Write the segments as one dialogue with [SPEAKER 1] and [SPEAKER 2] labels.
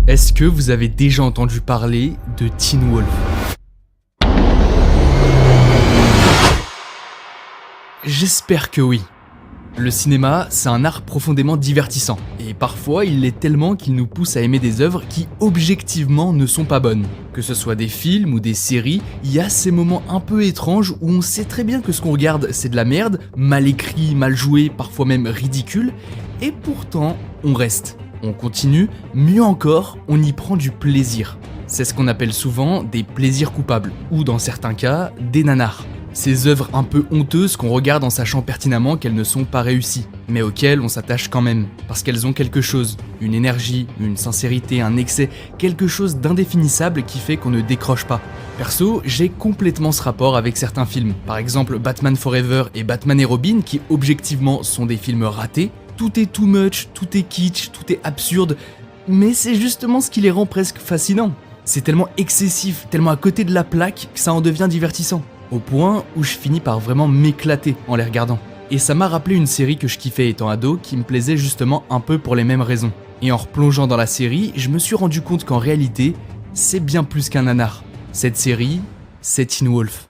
[SPEAKER 1] Est-ce que vous avez déjà entendu parler de Teen Wolf ? J'espère que oui. Le cinéma, c'est un art profondément divertissant, et parfois il l'est tellement qu'il nous pousse à aimer des œuvres qui objectivement ne sont pas bonnes. Que ce soit des films ou des séries, il y a ces moments un peu étranges où on sait très bien que ce qu'on regarde c'est de la merde, mal écrit, mal joué, parfois même ridicule, et pourtant on reste. On continue, mieux encore, on y prend du plaisir. C'est ce qu'on appelle souvent des plaisirs coupables, ou dans certains cas, des nanars. Ces œuvres un peu honteuses qu'on regarde en sachant pertinemment qu'elles ne sont pas réussies, mais auxquelles on s'attache quand même, parce qu'elles ont quelque chose, une énergie, une sincérité, un excès, quelque chose d'indéfinissable qui fait qu'on ne décroche pas. Perso, j'ai complètement ce rapport avec certains films, par exemple Batman Forever et Batman et Robin qui objectivement sont des films ratés. Tout est too much, tout est kitsch, tout est absurde, mais c'est justement ce qui les rend presque fascinants. C'est tellement excessif, tellement à côté de la plaque que ça en devient divertissant. Au point où je finis par vraiment m'éclater en les regardant. Et ça m'a rappelé une série que je kiffais étant ado qui me plaisait justement un peu pour les mêmes raisons. Et en replongeant dans la série, je me suis rendu compte qu'en réalité, c'est bien plus qu'un nanar. Cette série, c'est Teen Wolf.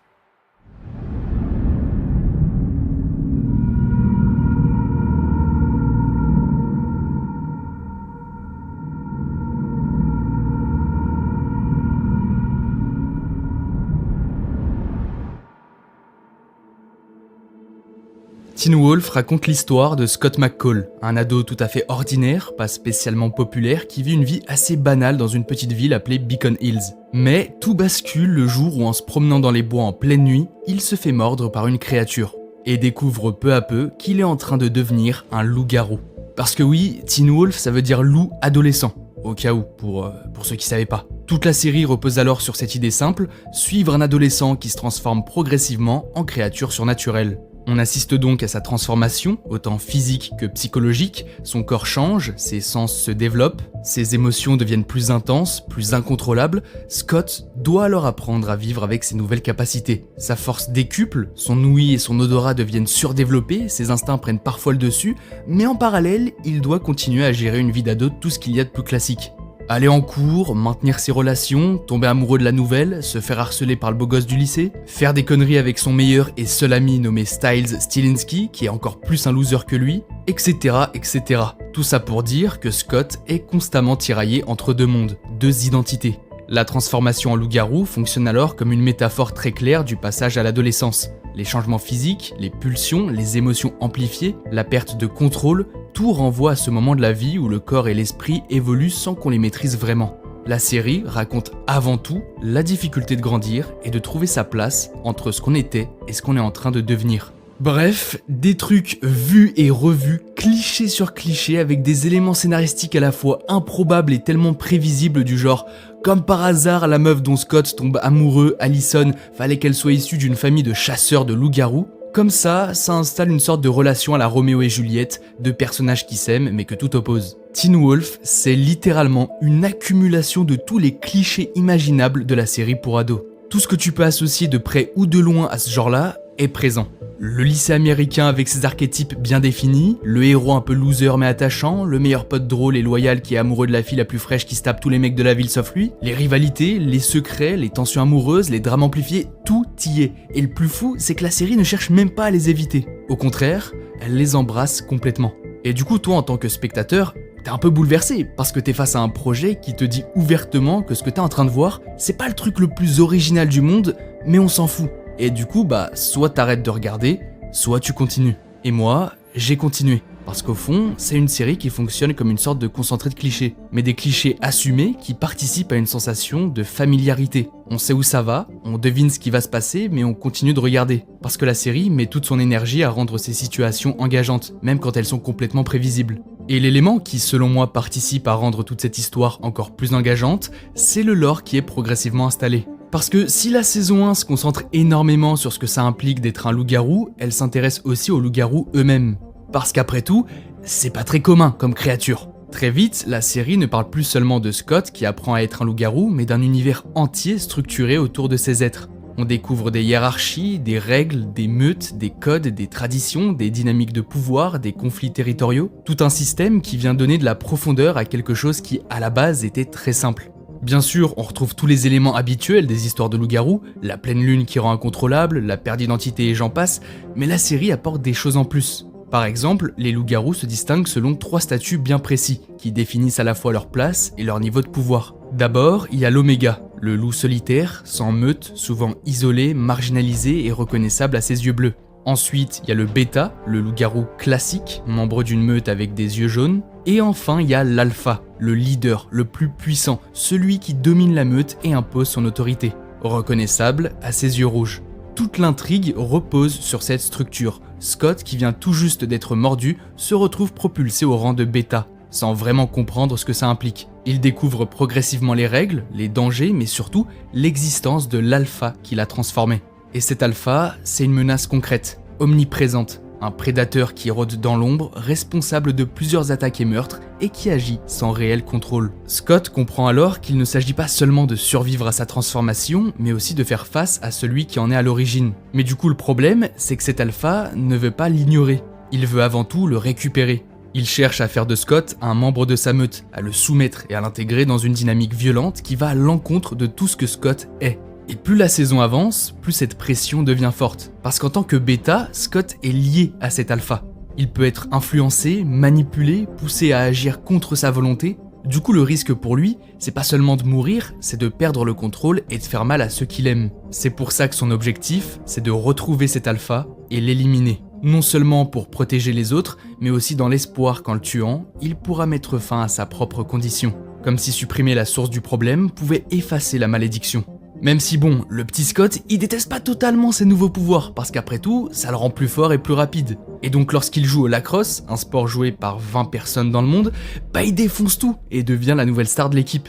[SPEAKER 1] Teen Wolf raconte l'histoire de Scott McCall, un ado tout à fait ordinaire, pas spécialement populaire, qui vit une vie assez banale dans une petite ville appelée Beacon Hills. Mais tout bascule le jour où en se promenant dans les bois en pleine nuit, il se fait mordre par une créature, et découvre peu à peu qu'il est en train de devenir un loup-garou. Parce que oui, Teen Wolf ça veut dire loup adolescent, au cas où, pour ceux qui savaient pas. Toute la série repose alors sur cette idée simple, suivre un adolescent qui se transforme progressivement en créature surnaturelle. On assiste donc à sa transformation, autant physique que psychologique, son corps change, ses sens se développent, ses émotions deviennent plus intenses, plus incontrôlables. Scott doit alors apprendre à vivre avec ses nouvelles capacités. Sa force décuple, son ouïe et son odorat deviennent surdéveloppés, ses instincts prennent parfois le dessus, mais en parallèle, il doit continuer à gérer une vie d'ado tout ce qu'il y a de plus classique. Aller en cours, maintenir ses relations, tomber amoureux de la nouvelle, se faire harceler par le beau gosse du lycée, faire des conneries avec son meilleur et seul ami nommé Styles Stilinski, qui est encore plus un loser que lui, etc., etc. Tout ça pour dire que Scott est constamment tiraillé entre deux mondes, deux identités. La transformation en loup-garou fonctionne alors comme une métaphore très claire du passage à l'adolescence. Les changements physiques, les pulsions, les émotions amplifiées, la perte de contrôle, tout renvoie à ce moment de la vie où le corps et l'esprit évoluent sans qu'on les maîtrise vraiment. La série raconte avant tout la difficulté de grandir et de trouver sa place entre ce qu'on était et ce qu'on est en train de devenir. Bref, des trucs vus et revus, cliché sur cliché, avec des éléments scénaristiques à la fois improbables et tellement prévisibles du genre comme par hasard, la meuf dont Scott tombe amoureux, Allison, fallait qu'elle soit issue d'une famille de chasseurs de loups-garous. Comme ça installe une sorte de relation à la Roméo et Juliette, deux personnages qui s'aiment mais que tout oppose. Teen Wolf, c'est littéralement une accumulation de tous les clichés imaginables de la série pour ados. Tout ce que tu peux associer de près ou de loin à ce genre-là est présent. Le lycée américain avec ses archétypes bien définis, le héros un peu loser mais attachant, le meilleur pote drôle et loyal qui est amoureux de la fille la plus fraîche qui se tape tous les mecs de la ville sauf lui, les rivalités, les secrets, les tensions amoureuses, les drames amplifiés, tout y est. Et le plus fou, c'est que la série ne cherche même pas à les éviter. Au contraire, elle les embrasse complètement. Et du coup, toi en tant que spectateur, t'es un peu bouleversé parce que t'es face à un projet qui te dit ouvertement que ce que t'es en train de voir, c'est pas le truc le plus original du monde, mais on s'en fout. Et du coup, soit t'arrêtes de regarder, soit tu continues. Et moi, j'ai continué. Parce qu'au fond, c'est une série qui fonctionne comme une sorte de concentré de clichés. Mais des clichés assumés qui participent à une sensation de familiarité. On sait où ça va, on devine ce qui va se passer, mais on continue de regarder. Parce que la série met toute son énergie à rendre ces situations engageantes, même quand elles sont complètement prévisibles. Et l'élément qui, selon moi, participe à rendre toute cette histoire encore plus engageante, c'est le lore qui est progressivement installé. Parce que si la saison 1 se concentre énormément sur ce que ça implique d'être un loup-garou, elle s'intéresse aussi aux loups-garous eux-mêmes. Parce qu'après tout, c'est pas très commun comme créature. Très vite, la série ne parle plus seulement de Scott qui apprend à être un loup-garou, mais d'un univers entier structuré autour de ces êtres. On découvre des hiérarchies, des règles, des meutes, des codes, des traditions, des dynamiques de pouvoir, des conflits territoriaux, tout un système qui vient donner de la profondeur à quelque chose qui, à la base, était très simple. Bien sûr, on retrouve tous les éléments habituels des histoires de loups-garous, la pleine lune qui rend incontrôlable, la perte d'identité et j'en passe, mais la série apporte des choses en plus. Par exemple, les loups-garous se distinguent selon 3 statuts bien précis, qui définissent à la fois leur place et leur niveau de pouvoir. D'abord, il y a l'Oméga, le loup solitaire, sans meute, souvent isolé, marginalisé et reconnaissable à ses yeux bleus. Ensuite, il y a le Bêta, le loup-garou classique, membre d'une meute avec des yeux jaunes. Et enfin, il y a l'Alpha, le leader, le plus puissant, celui qui domine la meute et impose son autorité, reconnaissable à ses yeux rouges. Toute l'intrigue repose sur cette structure. Scott, qui vient tout juste d'être mordu, se retrouve propulsé au rang de Bêta, sans vraiment comprendre ce que ça implique. Il découvre progressivement les règles, les dangers, mais surtout l'existence de l'Alpha qui l'a transformé. Et cet Alpha, c'est une menace concrète, omniprésente, un prédateur qui rôde dans l'ombre, responsable de plusieurs attaques et meurtres, et qui agit sans réel contrôle. Scott comprend alors qu'il ne s'agit pas seulement de survivre à sa transformation, mais aussi de faire face à celui qui en est à l'origine. Mais du coup, le problème, c'est que cet Alpha ne veut pas l'ignorer. Il veut avant tout le récupérer. Il cherche à faire de Scott un membre de sa meute, à le soumettre et à l'intégrer dans une dynamique violente qui va à l'encontre de tout ce que Scott est. Et plus la saison avance, plus cette pression devient forte. Parce qu'en tant que Bêta, Scott est lié à cet Alpha. Il peut être influencé, manipulé, poussé à agir contre sa volonté. Du coup, le risque pour lui, c'est pas seulement de mourir, c'est de perdre le contrôle et de faire mal à ceux qu'il aime. C'est pour ça que son objectif, c'est de retrouver cet Alpha et l'éliminer. Non seulement pour protéger les autres, mais aussi dans l'espoir qu'en le tuant, il pourra mettre fin à sa propre condition. Comme si supprimer la source du problème pouvait effacer la malédiction. Même si bon, le petit Scott, il déteste pas totalement ses nouveaux pouvoirs, parce qu'après tout, ça le rend plus fort et plus rapide. Et donc lorsqu'il joue au lacrosse, un sport joué par 20 personnes dans le monde, bah il défonce tout et devient la nouvelle star de l'équipe.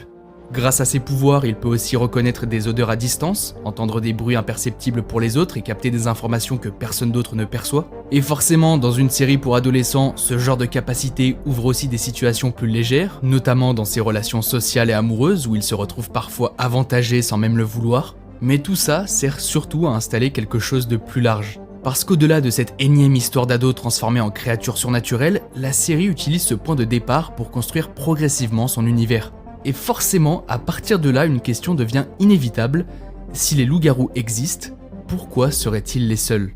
[SPEAKER 1] Grâce à ses pouvoirs, il peut aussi reconnaître des odeurs à distance, entendre des bruits imperceptibles pour les autres et capter des informations que personne d'autre ne perçoit. Et forcément, dans une série pour adolescents, ce genre de capacité ouvre aussi des situations plus légères, notamment dans ses relations sociales et amoureuses où il se retrouve parfois avantagé sans même le vouloir. Mais tout ça sert surtout à installer quelque chose de plus large. Parce qu'au-delà de cette énième histoire d'ado transformée en créature surnaturelle, la série utilise ce point de départ pour construire progressivement son univers. Et forcément, à partir de là, une question devient inévitable. Si les loups-garous existent, pourquoi seraient-ils les seuls ?